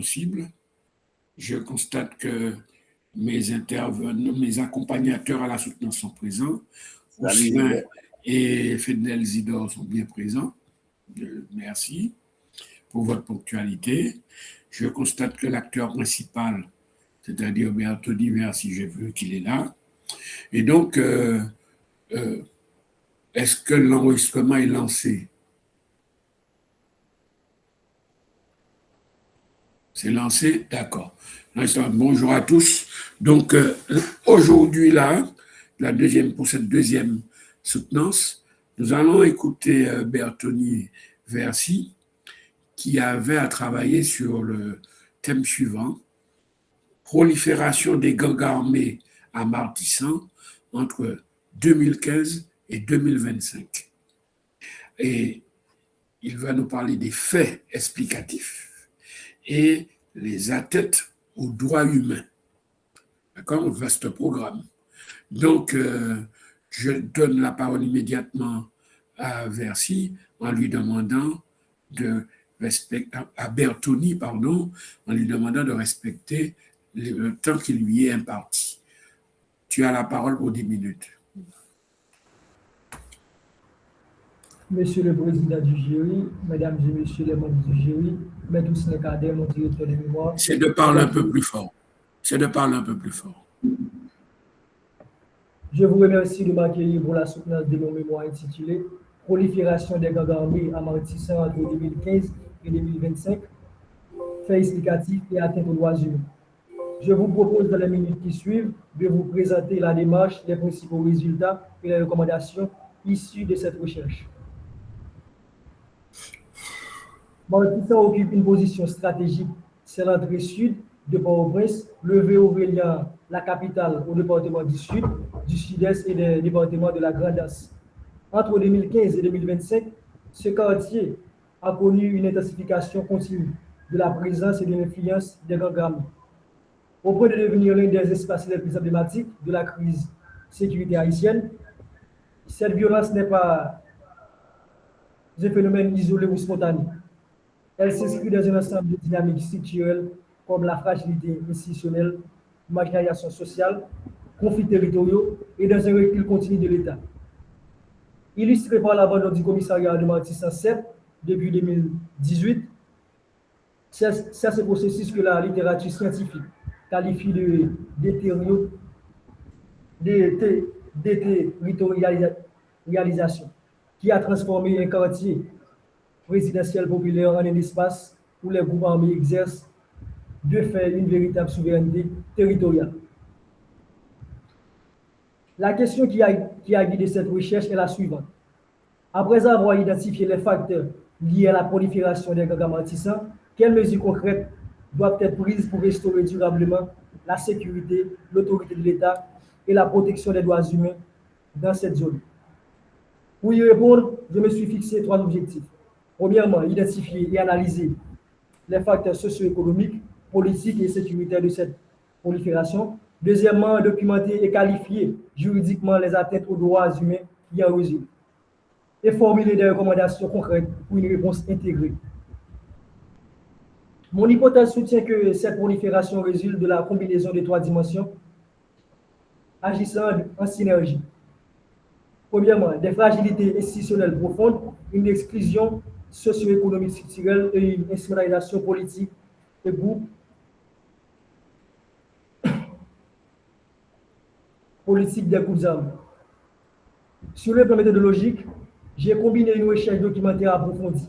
possible. Je constate que mes intervenants, mes accompagnateurs à la soutenance sont présents. Ousmane et Fedel Zidor sont bien présents. Merci pour votre ponctualité. Je constate que l'acteur principal, c'est-à-dire Bertoni Merci, j'ai vu qu'il est là. Et donc, est-ce que l'enregistrement est lancé? C'est lancé? D'accord. Bonjour à tous. Donc, aujourd'hui, là, pour cette deuxième soutenance, nous allons écouter Bertoni Merci, qui avait à travailler sur le thème suivant, prolifération des gangs armés à Martissan entre 2015 et 2025. Et il va nous parler des faits explicatifs et les atteintes aux droits humains. D'accord? Un vaste programme. Donc, je donne la parole immédiatement à Merci en lui demandant à Bertoni, pardon, en lui demandant de respecter le temps qui lui est imparti. Tu as la parole pour 10 minutes. Monsieur le Président du jury, Mesdames et Messieurs les membres du jury, Maître Snekader, mon directeur de mémoire. C'est de parler un peu plus fort. C'est de parler un peu plus fort. Je vous remercie de m'accueillir pour la soutenance de mon mémoire intitulé Prolifération des gangs armés à Martissan entre 2015 et 2025, faits explicatifs et atteintes aux droits humains. Je vous propose dans les minutes qui suivent de vous présenter la démarche, les principaux résultats et les recommandations issues de cette recherche. Martissan occupe une position stratégique, c'est l'entrée sud de Port-au-Prince, levé Aurélien, la capitale, au département du sud, du sud-est et des départements de la Grande-Anse. Entre 2015 et 2025, ce quartier a connu une intensification continue de la présence et de l'influence des gangs armés, au point de devenir l'un des espaces les plus emblématiques de la crise sécurité haïtienne. Cette violence n'est pas un phénomène isolé ou spontané. Elle s'inscrit dans un ensemble de dynamiques structurelles comme la fragilité institutionnelle, marginalisation sociale, conflits territoriaux et dans un recul continu de l'État. Illustré par l'abandon du commissariat de Martissan 7 depuis 2018, c'est ce processus que la littérature scientifique qualifie de déterritorialisation, qui a transformé un quartier résidentiel populaire en un espace où les groupes armés exercent de fait une véritable souveraineté territoriale. La question qui a guidé cette recherche est la suivante. Après avoir identifié les facteurs liés à la prolifération des gangs à Martissan, quelles mesures concrètes doivent être prises pour restaurer durablement la sécurité, l'autorité de l'État et la protection des droits humains dans cette zone? Pour y répondre, je me suis fixé 3 objectifs. Premièrement, identifier et analyser les facteurs socio-économiques, politiques et sécuritaires de cette prolifération. Deuxièmement, documenter et qualifier juridiquement les atteintes aux droits humains qui en résultent. Et formuler des recommandations concrètes pour une réponse intégrée. Mon hypothèse soutient que cette prolifération résulte de la combinaison des 3 dimensions agissant en synergie. Premièrement, des fragilités institutionnelles profondes, une exclusion socio-économique structurelle et une instrumentalisation politique des groupes politiques des groupes armés. Sur le plan méthodologique, j'ai combiné une recherche documentaire approfondie,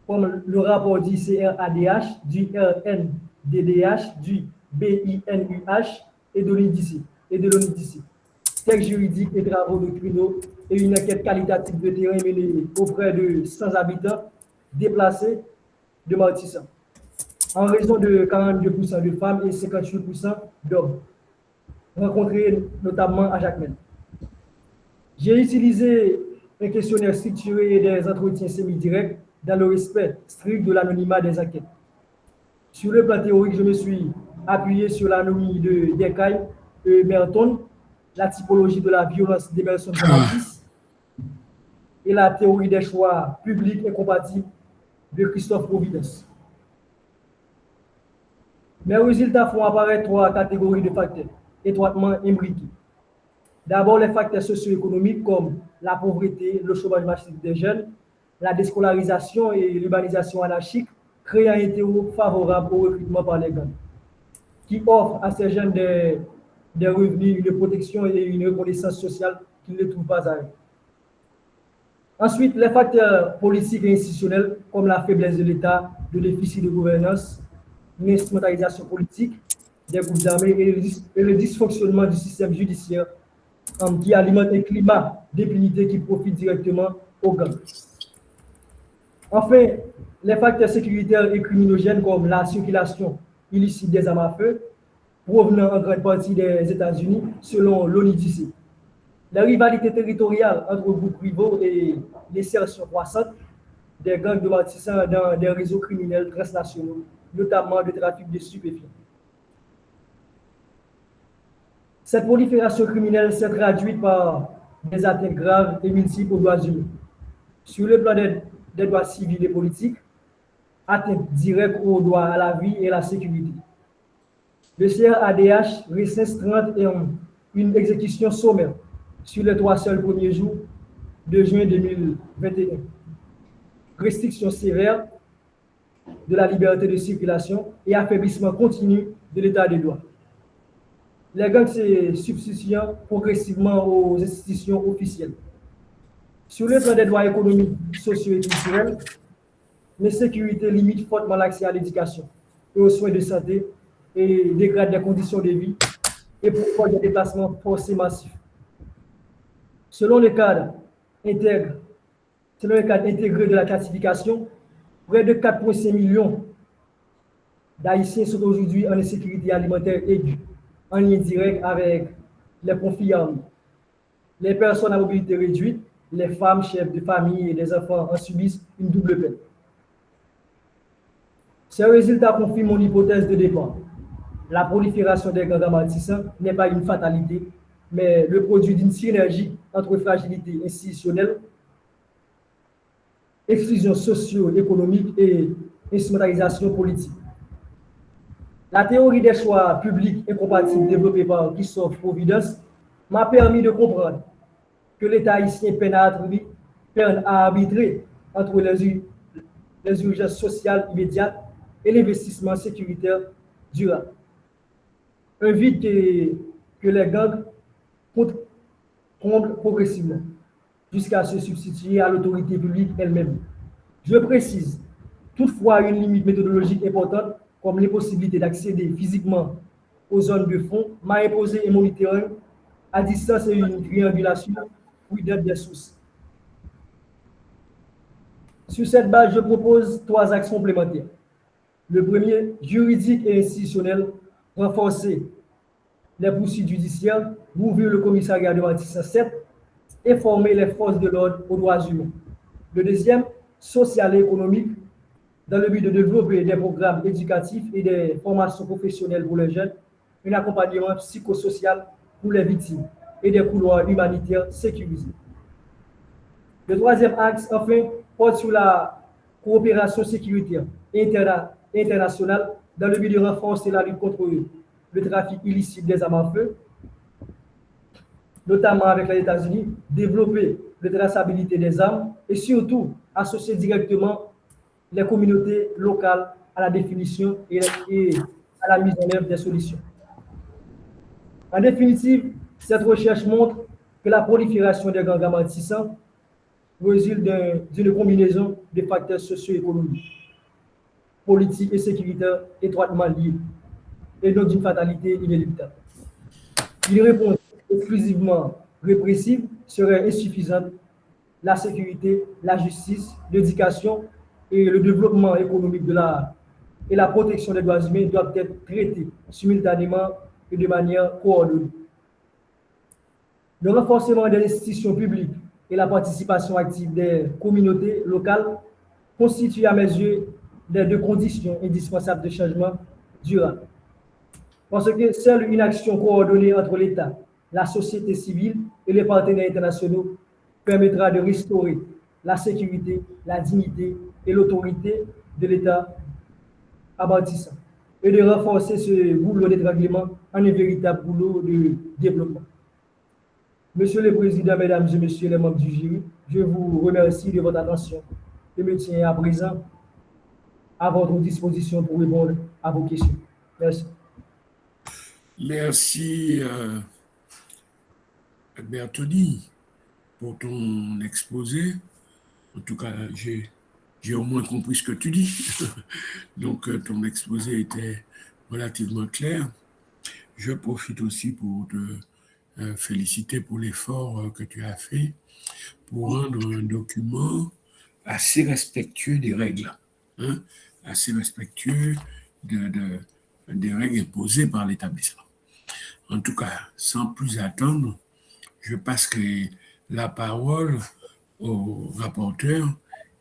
comme le rapport du CRADH, du RNDDH, du BINUH et de l'ONIDC. Textes juridiques et travaux doctrinaux et une enquête qualitative de terrain menée auprès de 100 habitants déplacés de Martissan, en raison de 42% de femmes et 58% d'hommes, rencontrés notamment à Jacmel. J'ai utilisé un questionnaire structuré et des entretiens semi-directs dans le respect strict de l'anonymat des enquêtes. Sur le plan théorique, je me suis appuyé sur l'anomie de Descailles et Merton, la typologie de la violence d'Emerson Bonatis et la théorie des choix publics incompatibles de Christophe Providence. Mes résultats font apparaître trois catégories de facteurs étroitement imbriqués. D'abord, les facteurs socio-économiques comme la pauvreté, le chômage massif des jeunes, la déscolarisation et l'urbanisation anarchique créent un terreau favorable au recrutement par les gangs, qui offrent à ces jeunes des revenus, une protection et une reconnaissance sociale qu'ils ne trouvent pas ailleurs. Ensuite, les facteurs politiques et institutionnels comme la faiblesse de l'État, le déficit de gouvernance, l'instrumentalisation politique des groupes armés et le dysfonctionnement du système judiciaire qui alimente un climat d'impunité qui profite directement aux gangs. Enfin, les facteurs sécuritaires et criminogènes comme la circulation illicite des armes à feu, provenant en grande partie des États-Unis, selon l'ONUDC. La rivalité territoriale entre groupes rivaux et l'insertion croissante des gangs de bâtisseurs dans des réseaux criminels transnationaux, notamment de trafic de stupéfiants. Cette prolifération criminelle s'est traduite par des atteintes graves et multiples aux droits humains. Sur le plan des droits civils et politiques, atteinte directe aux droits à la vie et à la sécurité. Le CRADH recense 31 une exécution sommaire sur les 3 seuls premiers jours de juin 2021. Restriction sévère de la liberté de circulation et affaiblissement continu de l'état de droit. Les gangs se substituent progressivement aux institutions officielles. Sur le plan des droits économiques, sociaux et culturels, l'insécurité limite fortement l'accès à l'éducation et aux soins de santé et dégrade les conditions de vie et provoque des déplacements forcés massifs. Selon le cadre intégré de la classification, près de 4,5 millions d'Haïtiens sont aujourd'hui en insécurité alimentaire aiguë, en lien direct avec les conflits armés. Les personnes à mobilité réduite, les femmes, chefs de famille et les enfants en subissent une double peine. Ces résultats confirment mon hypothèse de départ. La prolifération des gangs amatissants n'est pas une fatalité, mais le produit d'une synergie entre fragilité institutionnelle, exclusion socio-économique et instrumentalisation politique. La théorie des choix publics incompatibles développée par Christophe Providence m'a permis de comprendre que l'État haïtien peine à arbitrer entre les urgences sociales immédiates et l'investissement sécuritaire durable. Un vide que les gangs comblent progressivement jusqu'à se substituer à l'autorité publique elle-même. Je précise toutefois une limite méthodologique importante comme l'impossibilité d'accéder physiquement aux zones de fond m'a imposé un monitoring à distance et une triangulation prudente des sources. Sur cette base, je propose 3 axes complémentaires. Le premier, juridique et institutionnel, renforcer les poursuites judiciaires, rouvrir le commissariat de Matissa 7 et former les forces de l'ordre aux droits humains. Le deuxième, social et économique, dans le but de développer des programmes éducatifs et des formations professionnelles pour les jeunes, un accompagnement psychosocial pour les victimes et des couloirs humanitaires sécurisés. Le troisième axe, enfin, porte sur la coopération sécuritaire internationale dans le but de renforcer la lutte contre le trafic illicite des armes à feu, notamment avec les États-Unis, développer la traçabilité des armes et surtout associer directement les communautés locales à la définition et à la mise en œuvre des solutions. En définitive, cette recherche montre que la prolifération des gangs amatissants résulte d'une combinaison de facteurs socio-économiques, politiques et sécuritaires étroitement liés, et donc d'une fatalité inéluctable. Une réponse exclusivement répressive serait insuffisante. La sécurité, la justice, l'éducation et le développement économique et la protection des droits humains doivent être traités simultanément et de manière coordonnée. Le renforcement des institutions publiques et la participation active des communautés locales constituent à mes yeux les 2 conditions indispensables de changement durable. Parce que seule une action coordonnée entre l'État, la société civile et les partenaires internationaux permettra de restaurer la sécurité, la dignité et l'autorité de l'État abatissant. et de renforcer ce boulot d'étranglement en un véritable boulot de développement. Monsieur le Président, Mesdames et Messieurs les membres du jury, je vous remercie de votre attention et me tiens à présent à votre disposition pour répondre à vos questions. Merci. Merci, Bertoni, pour ton exposé. En tout cas, j'ai au moins compris ce que tu dis. Donc, ton exposé était relativement clair. Je profite aussi pour te féliciter pour l'effort que tu as fait pour rendre un document assez respectueux des règles, hein, assez respectueux des règles imposées par l'établissement. En tout cas, sans plus attendre, je passerai la parole au rapporteur,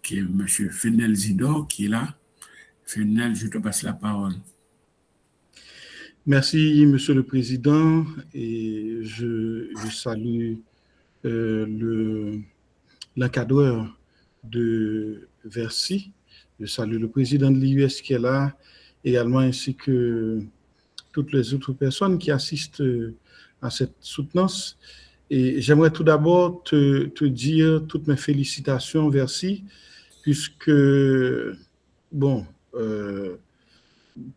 qui est M. Fenel Zidor, qui est là. Fenel, je te passe la parole. Merci, Monsieur le Président, et je salue l'encadreur de Versi. Je salue le président de l'IUS qui est là, également, ainsi que toutes les autres personnes qui assistent à cette soutenance. Et j'aimerais tout d'abord te dire toutes mes félicitations, Versi, puisque, bon,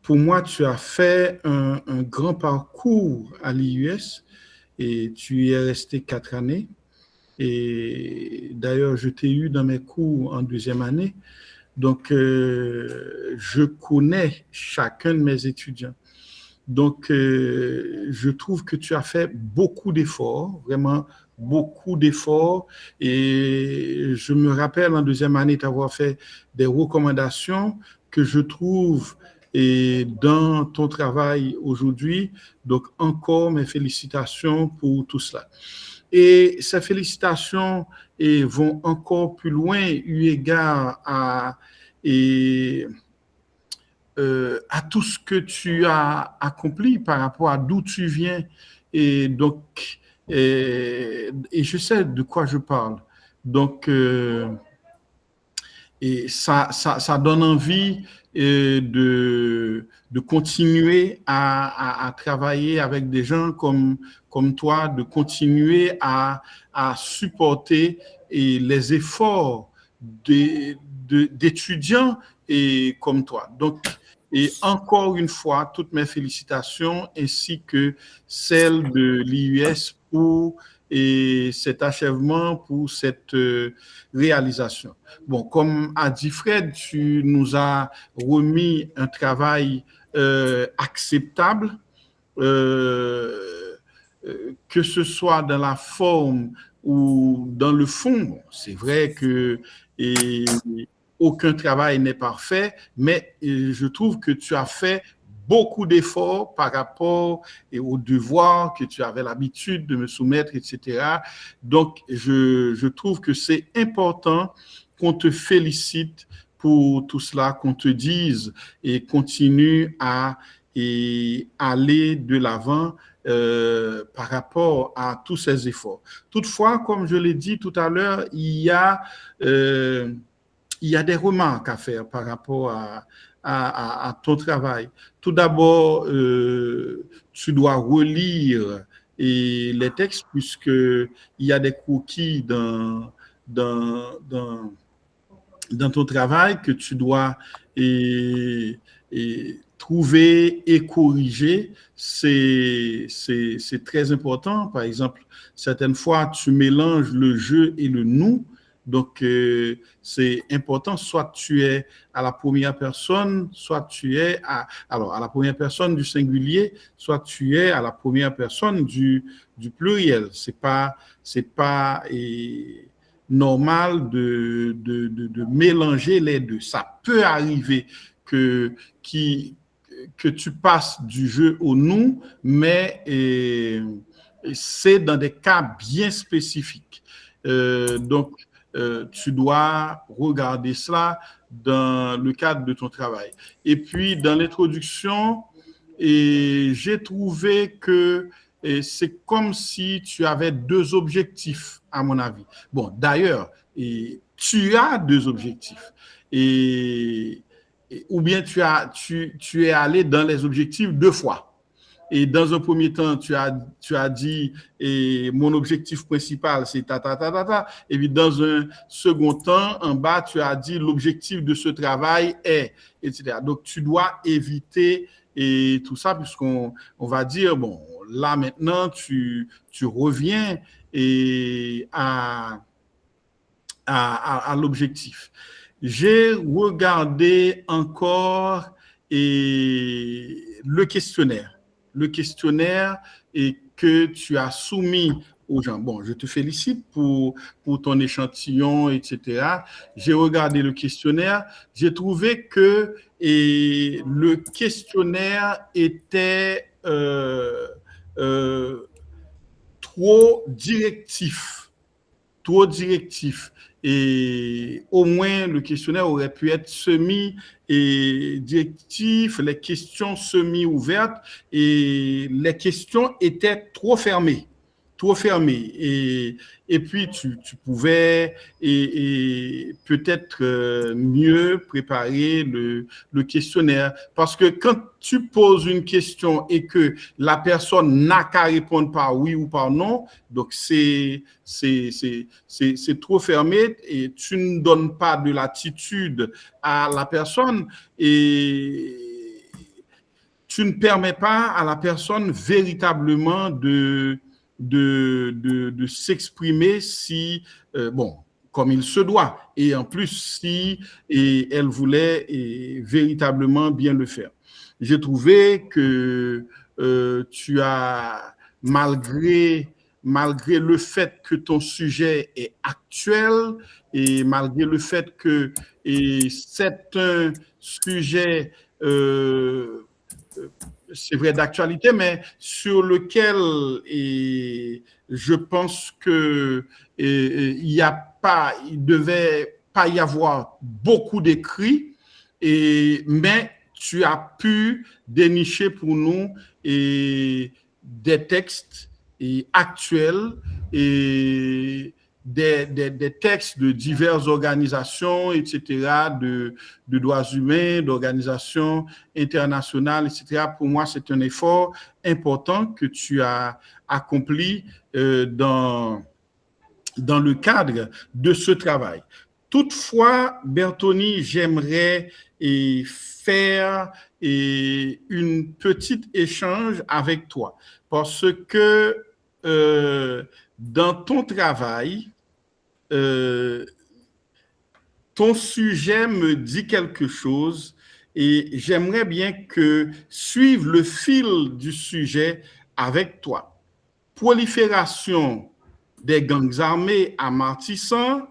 pour moi, tu as fait un grand parcours à l'IUS et tu y es resté 4 années. Et d'ailleurs, je t'ai eu dans mes cours en 2e année. Donc, je connais chacun de mes étudiants. Donc, je trouve que tu as fait beaucoup d'efforts, vraiment beaucoup d'efforts. Et je me rappelle en 2e année t'avoir fait des recommandations que je trouve et dans ton travail aujourd'hui. Donc, encore mes félicitations pour tout cela. Et ces félicitations vont encore plus loin, eu égard à tout ce que tu as accompli par rapport à d'où tu viens. Et donc, et je sais de quoi je parle. Donc, et ça donne envie de continuer à travailler avec des gens comme toi, de continuer à supporter les efforts d'étudiants et comme toi. Donc, et encore une fois, toutes mes félicitations ainsi que celles de l'IUS pour cet achèvement, pour cette réalisation. Bon, comme a dit Fred, tu nous as remis un travail acceptable, que ce soit dans la forme ou dans le fond. C'est vrai que aucun travail n'est parfait, mais je trouve que tu as fait beaucoup d'efforts par rapport aux devoirs que tu avais l'habitude de me soumettre, etc. Donc, je trouve que c'est important qu'on te félicite pour tout cela, qu'on te dise et continue à aller de l'avant par rapport à tous ces efforts. Toutefois, comme je l'ai dit tout à l'heure, il y a des remarques à faire par rapport à ton travail. Tout d'abord, tu dois relire les textes puisqu'il y a des croquis dans ton travail que tu dois trouver et corriger. C'est très important. Par exemple, certaines fois, tu mélanges le je et le nous. Donc, c'est important, soit tu es à la première personne, soit tu es à la première personne du singulier, soit tu es à la première personne du pluriel. C'est pas normal de mélanger les deux. Ça peut arriver que tu passes du je au nous, mais c'est dans des cas bien spécifiques. Donc, tu dois regarder cela dans le cadre de ton travail. Et puis, dans l'introduction, j'ai trouvé que c'est comme si tu avais 2 objectifs, à mon avis. Bon, d'ailleurs, tu as 2 objectifs. Et ou bien tu es allé dans les objectifs 2 fois. Et dans un premier temps, tu as dit, et mon objectif principal, c'est ta. Et puis dans un second temps, en bas, tu as dit, l'objectif de ce travail est, etc. Donc, tu dois éviter et tout ça, puisqu'on va dire, bon, là maintenant, tu reviens à l'objectif. J'ai regardé encore le questionnaire et que tu as soumis aux gens. Bon, je te félicite pour ton échantillon, etc. J'ai regardé le questionnaire. J'ai trouvé que le questionnaire était trop directif. Et au moins, le questionnaire aurait pu être semi-directif, les questions semi-ouvertes, et les questions étaient trop fermées. Et puis, tu pouvais peut-être mieux préparer le questionnaire. Parce que quand tu poses une question et que la personne n'a qu'à répondre par oui ou par non, donc c'est trop fermé et tu ne donnes pas de latitude à la personne et tu ne permets pas à la personne véritablement de s'exprimer comme il se doit. Et en plus, si elle voulait véritablement bien le faire. J'ai trouvé que tu as, malgré le fait que ton sujet est actuel et malgré le fait que c'est un sujet c'est vrai d'actualité, mais sur lequel je pense que il devait pas y avoir beaucoup d'écrits, mais tu as pu dénicher pour nous des textes actuels et des textes de diverses organisations, etc., de droits humains, d'organisations internationales, etc. Pour moi, c'est un effort important que tu as accompli dans le cadre de ce travail. Toutefois, Bertoni, j'aimerais faire une petite échange avec toi parce que dans ton travail, ton sujet me dit quelque chose et j'aimerais bien que suive le fil du sujet avec toi. Prolifération des gangs armés à Martissant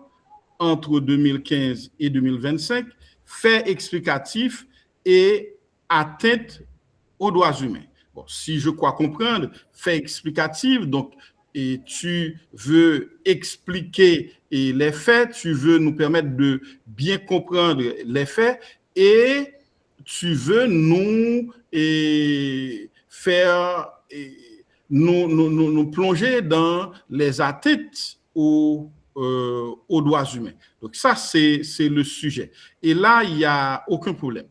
entre 2015 et 2025, fait explicatif et atteinte aux droits humains. Bon, si je crois comprendre, fait explicatif, donc et tu veux expliquer les faits, tu veux nous permettre de bien comprendre les faits et tu veux nous faire nous plonger dans les atteintes aux droits humains. Donc ça, c'est le sujet. Et là, il n'y a aucun problème.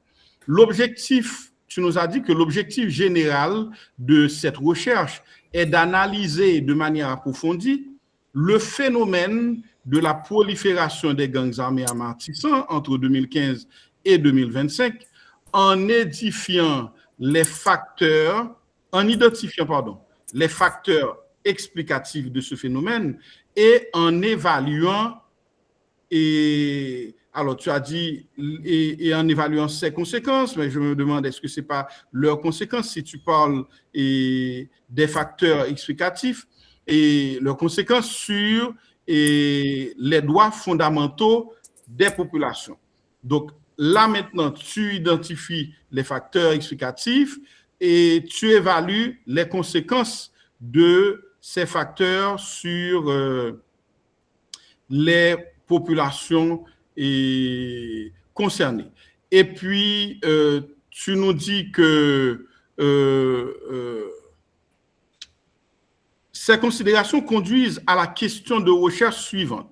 L'objectif, tu nous as dit que l'objectif général de cette recherche est d'analyser de manière approfondie le phénomène de la prolifération des gangs armés à Martissant entre 2015 et 2025 en identifiant les facteurs explicatifs de ce phénomène et en évaluant alors, tu as dit, et en évaluant ses conséquences, mais je me demande, est-ce que ce n'est pas leurs conséquences si tu parles des facteurs explicatifs et leurs conséquences sur les droits fondamentaux des populations. Donc, là, maintenant, tu identifies les facteurs explicatifs et tu évalues les conséquences de ces facteurs sur les populations concernées. Et puis, tu nous dis que ces considérations conduisent à la question de recherche suivante.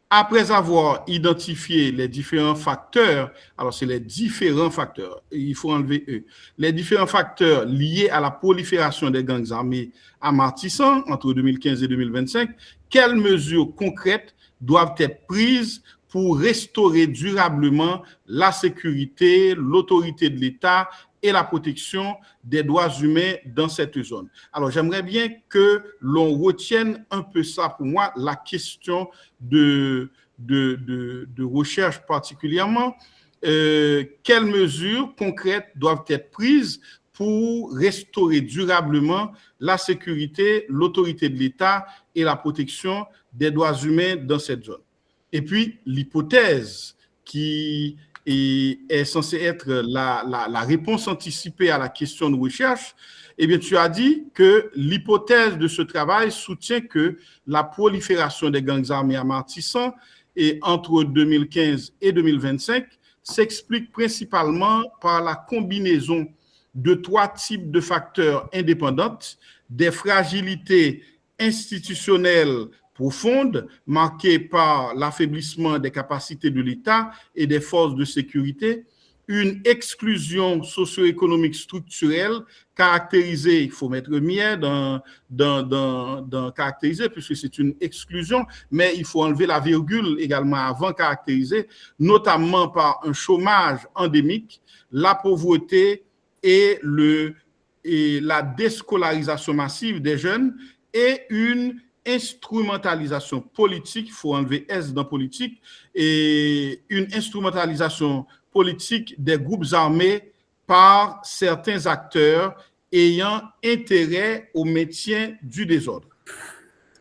Après avoir identifié les différents facteurs, alors c'est les différents facteurs, il faut enlever eux, les différents facteurs liés à la prolifération des gangs armés amortissants entre 2015 et 2025, quelles mesures concrètes doivent être prises pour restaurer durablement la sécurité, l'autorité de l'État et la protection des droits humains dans cette zone. Alors, j'aimerais bien que l'on retienne un peu ça pour moi, la question de recherche particulièrement. Quelles mesures concrètes doivent être prises pour restaurer durablement la sécurité, l'autorité de l'État et la protection des droits humains dans cette zone. Et puis, l'hypothèse qui est censée être la réponse anticipée à la question de recherche, eh bien, tu as dit que l'hypothèse de ce travail soutient que la prolifération des gangs armés amortissants entre 2015 et 2025 s'explique principalement par la combinaison de 3 types de facteurs indépendants, des fragilités institutionnelles profondes, marquées par l'affaiblissement des capacités de l'État et des forces de sécurité, une exclusion socio-économique structurelle caractérisée, il faut mettre mieux dans caractérisée, puisque c'est une exclusion, mais il faut enlever la virgule également avant caractérisée, notamment par un chômage endémique, la pauvreté et la déscolarisation massive des jeunes et une instrumentalisation politique, il faut enlever S dans politique, et une instrumentalisation politique des groupes armés par certains acteurs ayant intérêt au maintien du désordre.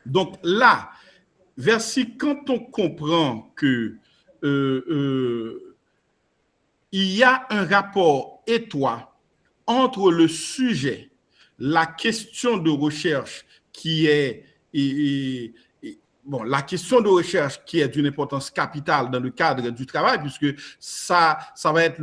Donc là, quand on comprend que il y a un rapport étroit entre le sujet, la question de recherche qui est la question de recherche qui est d'une importance capitale dans le cadre du travail, puisque ça va être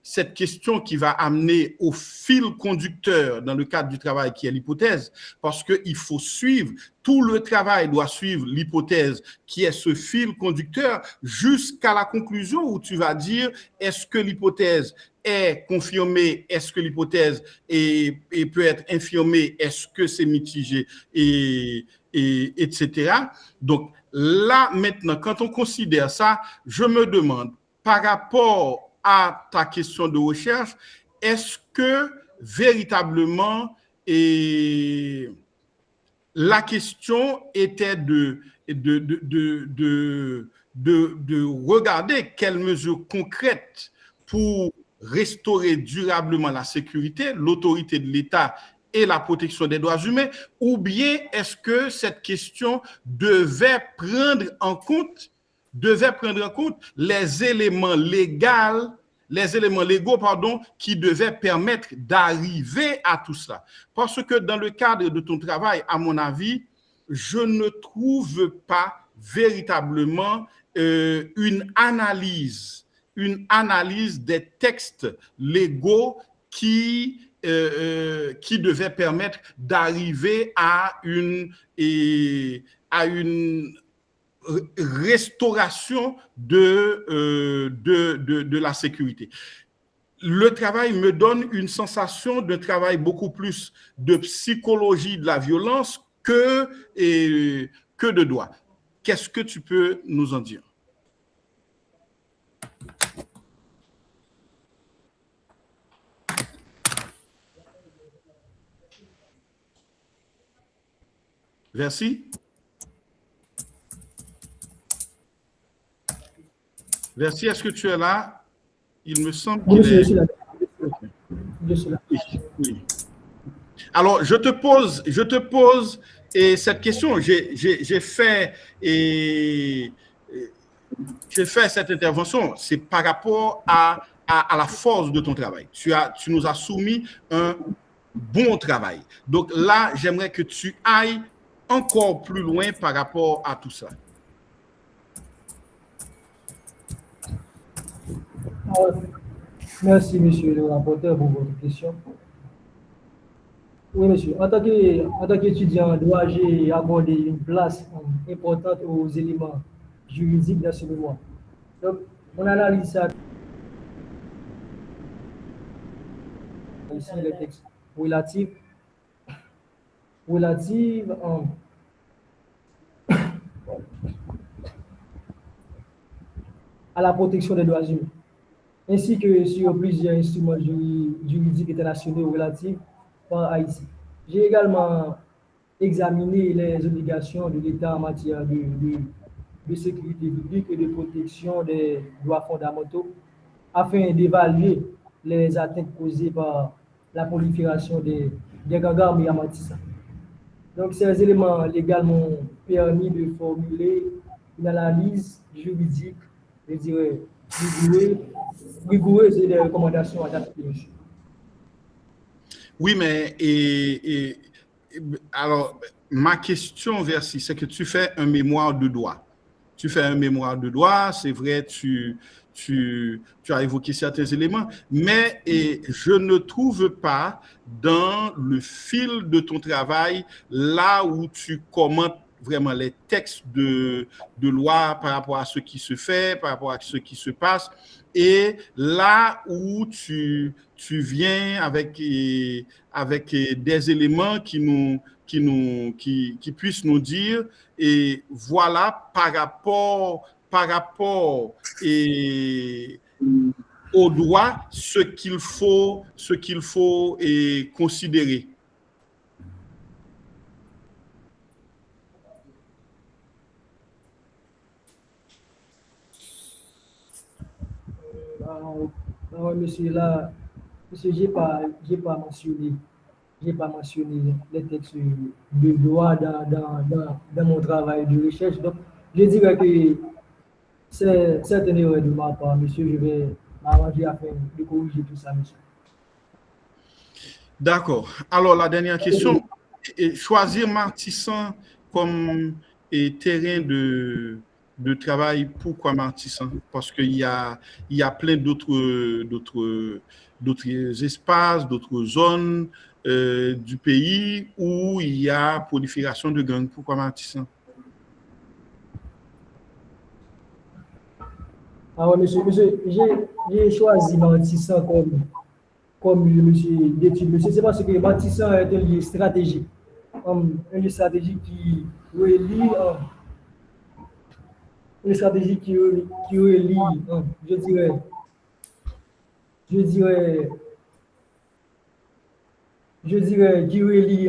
cette question qui va amener au fil conducteur dans le cadre du travail qui est l'hypothèse, parce qu'il faut suivre, tout le travail doit suivre l'hypothèse qui est ce fil conducteur jusqu'à la conclusion où tu vas dire est-ce que l'hypothèse est confirmée, est-ce que l'hypothèse peut être infirmée, est-ce que c'est mitigé, etc. Donc là, maintenant, quand on considère ça, je me demande, par rapport à ta question de recherche, est-ce que véritablement la question était de regarder quelles mesures concrètes pour restaurer durablement la sécurité, l'autorité de l'État et la protection des droits humains, ou bien est-ce que cette question devait prendre en compte les éléments légaux, qui devaient permettre d'arriver à tout cela. Parce que dans le cadre de ton travail, à mon avis, je ne trouve pas véritablement une analyse des textes légaux qui devait permettre d'arriver à une restauration de la sécurité. Le travail me donne une sensation d'un travail beaucoup plus de psychologie de la violence que de droit. Qu'est-ce que tu peux nous en dire? Merci. Merci, est-ce que tu es là? Il me semble qu'il est... Je suis là. Je suis là. Oui. Alors, je te pose cette question. J'ai fait cette intervention. C'est par rapport à la force de ton travail. Tu nous as soumis un bon travail. Donc là, j'aimerais que tu ailles encore plus loin par rapport à tout ça. Merci, monsieur le rapporteur, pour votre question. Oui, monsieur. En tant qu'étudiant, dois-je accorder une place importante aux éléments juridique dans ce mémoire. Donc, on analyse ça ici, les textes relatifs à la protection des droits humains, ainsi que sur plusieurs instruments juridiques internationaux relatifs par Haïti. J'ai également examiné les obligations de l'État en matière de sécurité publique et de protection des droits fondamentaux afin d'évaluer les atteintes causées par la prolifération des gangs armés à Matissa. Donc, ces éléments légaux m'ont permis de formuler une analyse juridique, je dirais, rigoureuse et des recommandations adaptées. Oui, mais alors, ma question, Versi, c'est que tu fais un mémoire de droit. Tu fais un mémoire de droit, c'est vrai, tu as évoqué certains éléments, mais je ne trouve pas dans le fil de ton travail là où tu commentes vraiment les textes de loi par rapport à ce qui se fait, par rapport à ce qui se passe, et là où tu viens avec des éléments qui puissent nous dire, et voilà, par rapport au droit, ce qu'il faut considérer. Monsieur, là, monsieur, j'ai pas mentionné les textes de loi dans mon travail de recherche. Donc, je dirais que c'est une erreur de ma part, monsieur. Je vais m'arranger afin de corriger tout ça, monsieur. D'accord. Alors, la dernière question, choisir Martissant comme terrain de travail, pourquoi Martissant? Parce qu'il y a plein d'autres espaces, d'autres zones du pays où il y a prolifération de gangs. Pourquoi Martissant? Ah ouais, monsieur, j'ai choisi Martissant comme monsieur d'études. Monsieur, c'est parce que Martissant est un lieu stratégique. Un lieu stratégique qui relie, qui relie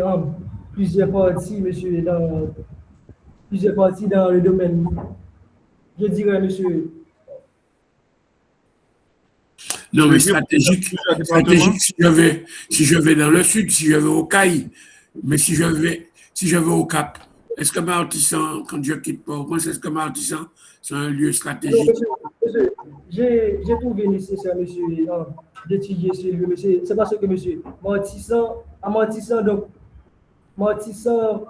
plusieurs parties, monsieur, dans le domaine. Je dirais, monsieur. Non, mais stratégique, si je vais dans le sud, si je vais au Caille, mais si je vais au Cap, est-ce que Martissant, quand je quitte Port-au-Prince, est-ce que Martissant, c'est un lieu stratégique? Monsieur, j'ai trouvé nécessaire, monsieur, d'étudier ce lieu, monsieur. C'est parce que, monsieur, Martissant, donc, Martissant,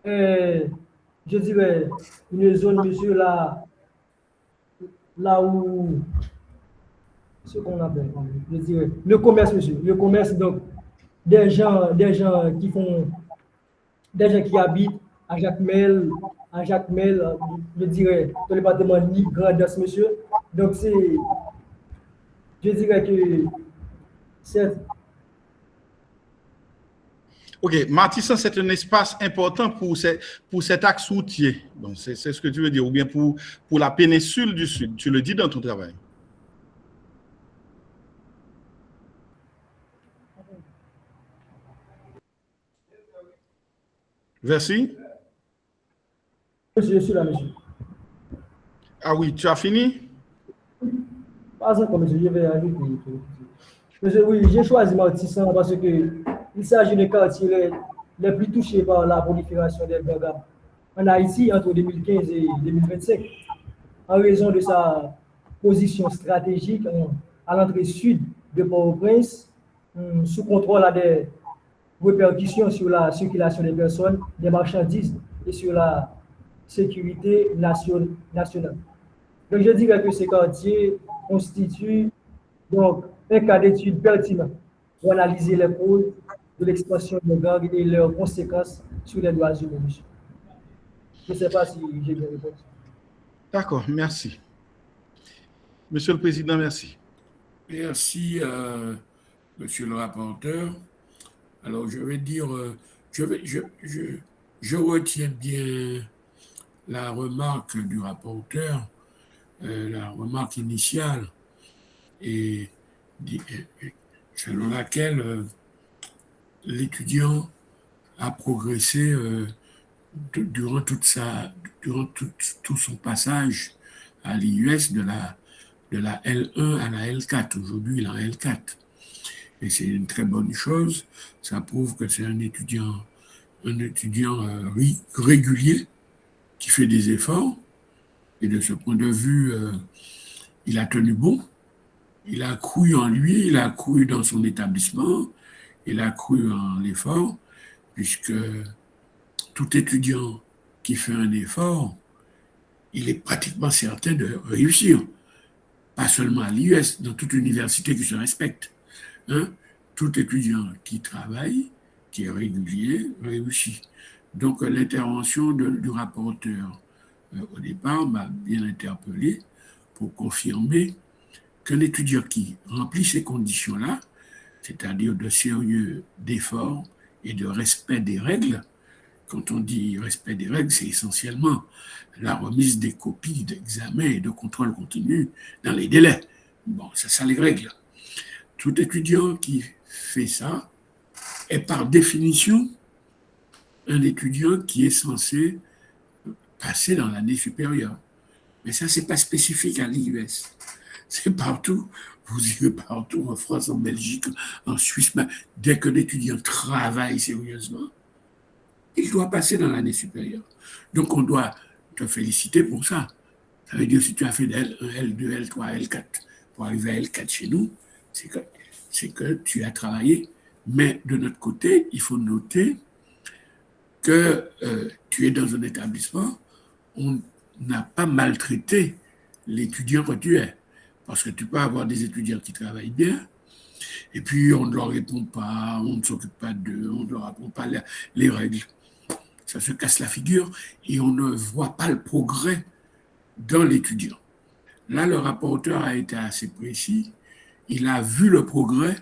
je dirais, une zone, monsieur, là où, ce qu'on appelle, je dirais, le commerce, monsieur, le commerce, donc, des gens qui habitent à Jacmel, je dirais, dans le département de Grandas, monsieur. Donc, je dirais que c'est... OK, Martissant, c'est un espace important pour cet axe routier. Donc, c'est ce que tu veux dire, ou bien pour la péninsule du Sud. Tu le dis dans ton travail. Merci. Monsieur, je suis là, monsieur. Ah oui, tu as fini? Pas encore, monsieur, je vais ajouter. Monsieur, oui, j'ai choisi Martissant parce qu'il s'agit de quartiers les plus touchés par la prolifération des gangs en Haïti entre 2015 et 2025, en raison de sa position stratégique à l'entrée sud de Port-au-Prince, sous contrôle à des répercussions sur la circulation des personnes, des marchandises et sur la sécurité nationale. Donc, je dirais que ces quartiers constituent donc un cas d'étude pertinent pour analyser les causes de l'expansion des gangs et leurs conséquences sur les droits humains. Je ne sais pas si j'ai bien répondu. D'accord, merci. Monsieur le Président, merci. Merci, monsieur le rapporteur. Alors, je vais dire, je retiens bien la remarque du rapporteur, la remarque initiale, et selon laquelle l'étudiant a progressé durant tout son passage à l'IUS de la L1 à la L4. Aujourd'hui, il est en L4. Et c'est une très bonne chose. Ça prouve que c'est un étudiant régulier qui fait des efforts. Et de ce point de vue, il a tenu bon. Il a cru en lui, il a cru dans son établissement, il a cru en l'effort, puisque tout étudiant qui fait un effort, il est pratiquement certain de réussir. Pas seulement à l'IUS, dans toute université qui se respecte. Hein? Tout étudiant qui travaille, qui est régulier, réussit. Donc l'intervention du rapporteur au départ m'a bien interpellé pour confirmer qu'un étudiant qui remplit ces conditions-là, c'est-à-dire de sérieux d'efforts et de respect des règles, quand on dit respect des règles, c'est essentiellement la remise des copies d'examen et de contrôle continu dans les délais. Bon, c'est ça les règles. Tout étudiant qui fait ça est par définition un étudiant qui est censé passer dans l'année supérieure. Mais ça, c'est pas spécifique à l'IUS. C'est partout. Vous irez partout, en France, en Belgique, en Suisse. Mais dès que l'étudiant travaille sérieusement, il doit passer dans l'année supérieure. Donc, on doit te féliciter pour ça. Ça veut dire que si tu as fait L1, L2, L3, L4 pour arriver à L4 chez nous, c'est que tu as travaillé. Mais de notre côté, il faut noter que tu es dans un établissement, on n'a pas maltraité l'étudiant que tu es. Parce que tu peux avoir des étudiants qui travaillent bien, et puis on ne leur répond pas, on ne s'occupe pas d'eux, on ne leur apprend pas les règles. Ça se casse la figure et on ne voit pas le progrès dans l'étudiant. Là, le rapporteur a été assez précis. Il a vu le progrès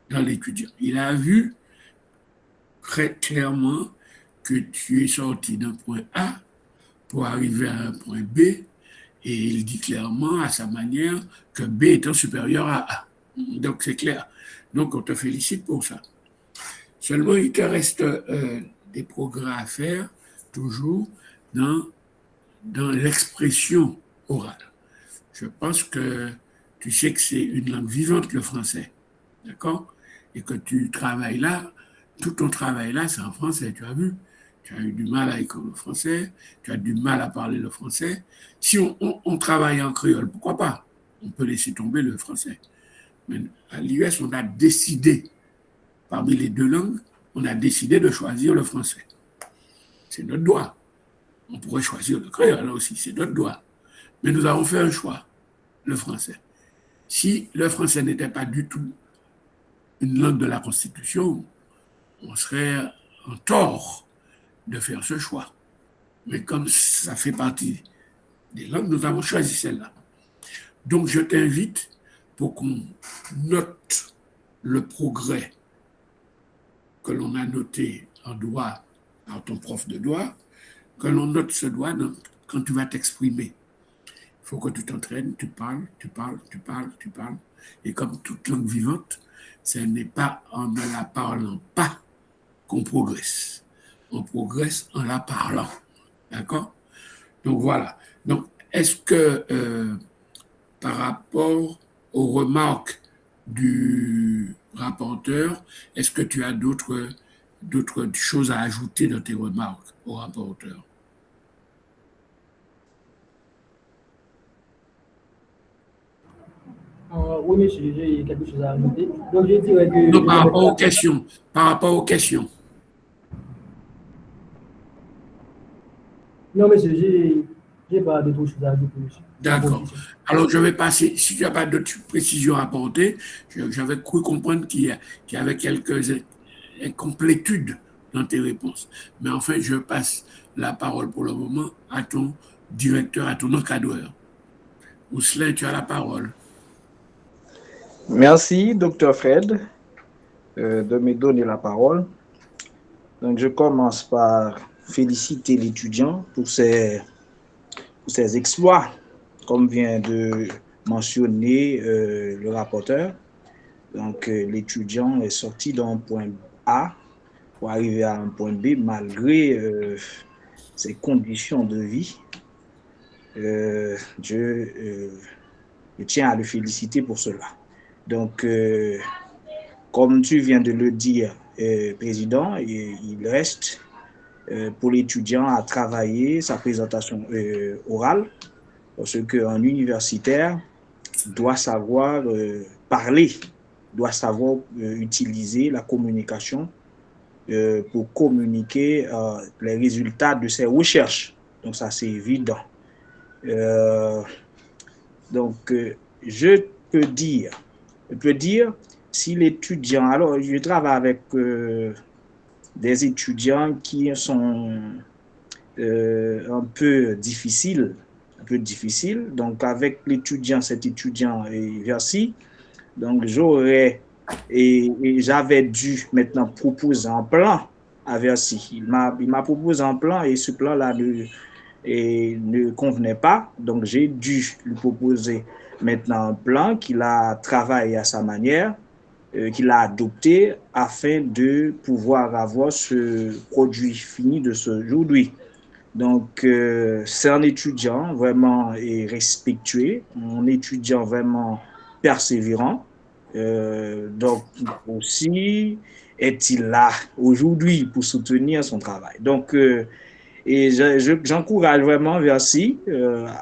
dans l'étudiant. Il a vu très clairement que tu es sorti d'un point A pour arriver à un point B, et il dit clairement à sa manière que B étant supérieur à A. Donc c'est clair. Donc on te félicite pour ça. Seulement, il te reste des progrès à faire, toujours dans l'expression orale. Je pense que tu sais que c'est une langue vivante, le français. D'accord? Et que tu travailles là, tout ton travail là, c'est en français, tu as vu? Tu as eu du mal à écrire le français, tu as du mal à parler le français. Si on travaille en créole, pourquoi pas? On peut laisser tomber le français. Mais à l'US, on a décidé, parmi les deux langues, on a décidé de choisir le français. C'est notre droit. On pourrait choisir le créole aussi, c'est notre droit. Mais nous avons fait un choix, le français. Si le français n'était pas du tout une langue de la Constitution, on serait en tort de faire ce choix. Mais comme ça fait partie des langues, nous avons choisi celle-là. Donc je t'invite pour qu'on note le progrès que l'on a noté en droit par ton prof de droit, que l'on note ce droit quand tu vas t'exprimer. Il faut que tu t'entraînes, tu parles. Et comme toute langue vivante, ce n'est pas en ne la parlant pas qu'on progresse. On progresse en la parlant. D'accord? Donc voilà. Donc, est-ce que par rapport aux remarques du rapporteur, est-ce que tu as d'autres choses à ajouter dans tes remarques au rapporteur? Oui, monsieur, j'ai quelque chose à ajouter. Donc, je dirais que... Non, par rapport aux questions. Par rapport aux questions. Non, monsieur, j'ai pas d'autres choses à ajouter, monsieur. D'accord. Alors, je vais passer, si tu n'as pas d'autres précisions à apporter, j'avais cru comprendre qu'il y avait quelques incomplétudes dans tes réponses. Mais enfin, je passe la parole pour le moment à ton directeur, à ton encadreur. Ousselin, tu as la parole. Merci, Dr. Fred, de me donner la parole. Donc, je commence par féliciter l'étudiant pour ses exploits, comme vient de mentionner le rapporteur. Donc, l'étudiant est sorti d'un point A pour arriver à un point B malgré ses conditions de vie. Je tiens à le féliciter pour cela. Donc, comme tu viens de le dire, Président, il reste pour l'étudiant à travailler sa présentation orale, parce qu'un universitaire doit savoir parler, doit savoir utiliser la communication pour communiquer les résultats de ses recherches. Donc ça, c'est évident. Donc, je peux dire, si l'étudiant, alors je travaille avec des étudiants qui sont un peu difficiles. Donc, avec l'étudiant, cet étudiant et Versi, donc j'aurais et j'avais dû maintenant proposer un plan à Versi. Il m'a proposé un plan et ce plan-là ne convenait pas. Donc, j'ai dû lui proposer maintenant un plan qu'il a travaillé à sa manière, qu'il a adopté afin de pouvoir avoir ce produit fini de ce aujourd'hui. Donc, c'est un étudiant vraiment respectueux, un étudiant vraiment persévérant. Donc, aussi, est-il là aujourd'hui pour soutenir son travail. Donc, et j'encourage vraiment Versi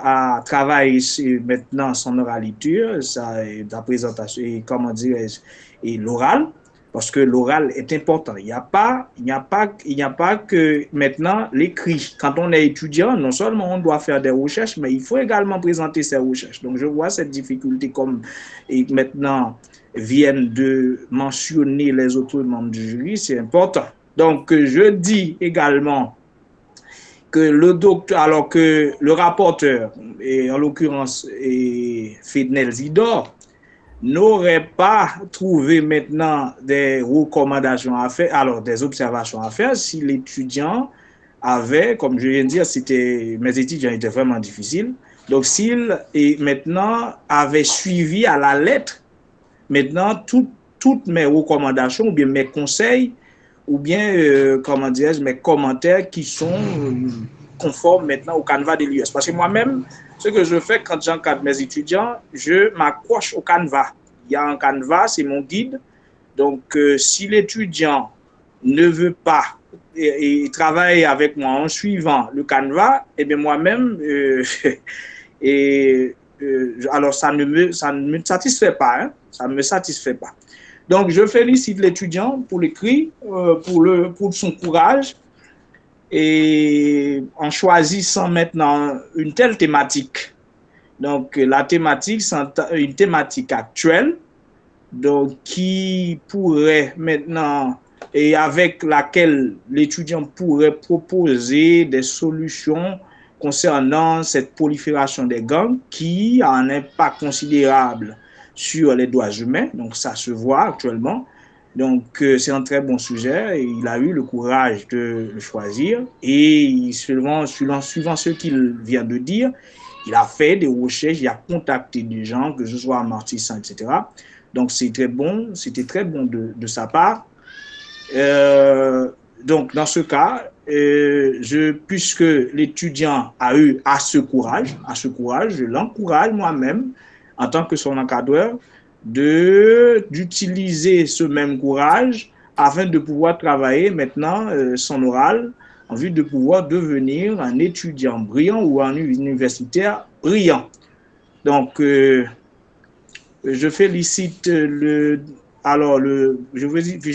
à travailler maintenant son oraliture, la présentation, et comment dirais-je, et l'oral, parce que l'oral est important. Il n'y a pas que maintenant l'écrit. Quand on est étudiant, non seulement on doit faire des recherches, mais il faut également présenter ses recherches. Donc je vois cette difficulté comme et maintenant viennent de mentionner les autres membres du jury, c'est important. Donc je dis également que le docteur, alors que le rapporteur, et en l'occurrence Fidnel Zidor, n'aurait pas trouvé maintenant des recommandations à faire, alors des observations à faire, si l'étudiant avait, comme je viens de dire, mes étudiants étaient vraiment difficiles. Donc, s'il maintenant avait suivi à la lettre, maintenant, toutes mes recommandations ou bien mes conseils, ou bien, comment dirais-je, mes commentaires qui sont conformes maintenant au canevas de l'US. Parce que moi-même, ce que je fais quand j'encadre mes étudiants, je m'accroche au canevas. Il y a un canevas, c'est mon guide. Donc, si l'étudiant ne veut pas et travailler avec moi en suivant le canevas, eh bien moi-même, alors ça ne me satisfait pas. Hein, ça ne me satisfait pas. Donc, je félicite l'étudiant pour l'écrit, pour son courage et en choisissant maintenant une telle thématique. Donc, la thématique, c'est une thématique actuelle, donc qui pourrait maintenant, et avec laquelle l'étudiant pourrait proposer des solutions concernant cette prolifération des gangs qui a un impact considérable sur les droits humains. Donc, ça se voit actuellement. Donc, c'est un très bon sujet et il a eu le courage de le choisir. Et suivant ce qu'il vient de dire, il a fait des recherches, il a contacté des gens, que ce soit à Martissan, etc. Donc, c'était très bon de sa part. Donc, dans ce cas, puisque l'étudiant a eu ce courage, je l'encourage moi-même, en tant que son encadreur, d'utiliser ce même courage afin de pouvoir travailler maintenant son oral en vue de pouvoir devenir un étudiant brillant ou un universitaire brillant. Donc, je félicite je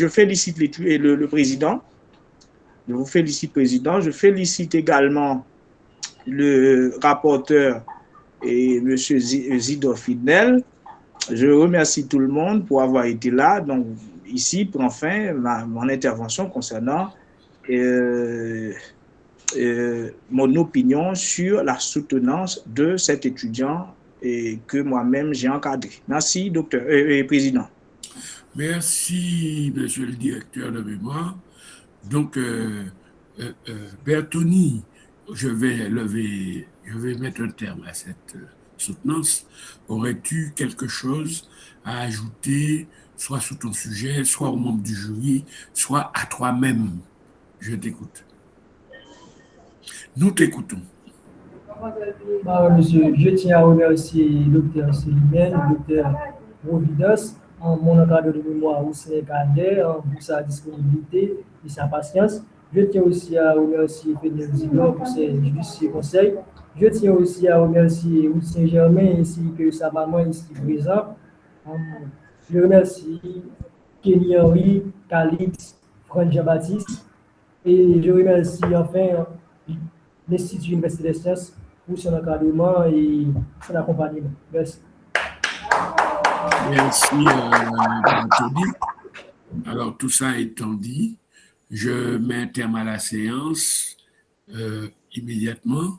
félicite le président. Je vous félicite, président. Je félicite également le rapporteur et M. Zidor Fidnel. Je remercie tout le monde pour avoir été là. Donc, ici prend fin mon intervention concernant mon opinion sur la soutenance de cet étudiant et que moi-même j'ai encadré. Merci, docteur président. Merci, monsieur le directeur de mémoire. Donc, Bertoni, je vais mettre un terme à cette soutenance. Aurais-tu quelque chose à ajouter, soit sur ton sujet, soit aux membres du jury, soit à toi-même? Je t'écoute. Nous t'écoutons. Monsieur, je tiens à remercier le docteur Célimène, le docteur Providence, mon encadreur de mémoire au Sénégalais, pour sa disponibilité et sa patience. Je tiens aussi à remercier Frédéric Zidon pour ses judicieux conseils. Je tiens aussi à remercier Ruth Saint-Germain ainsi que sa maman ici présente. Je remercie Kenny Henry, Calix, Franck Jean-Baptiste et je remercie enfin l'Institut Université des Sciences pour son encadrement et son accompagnement. Merci. Merci, Anthony. Alors, tout ça étant dit, je mets un terme à la séance immédiatement.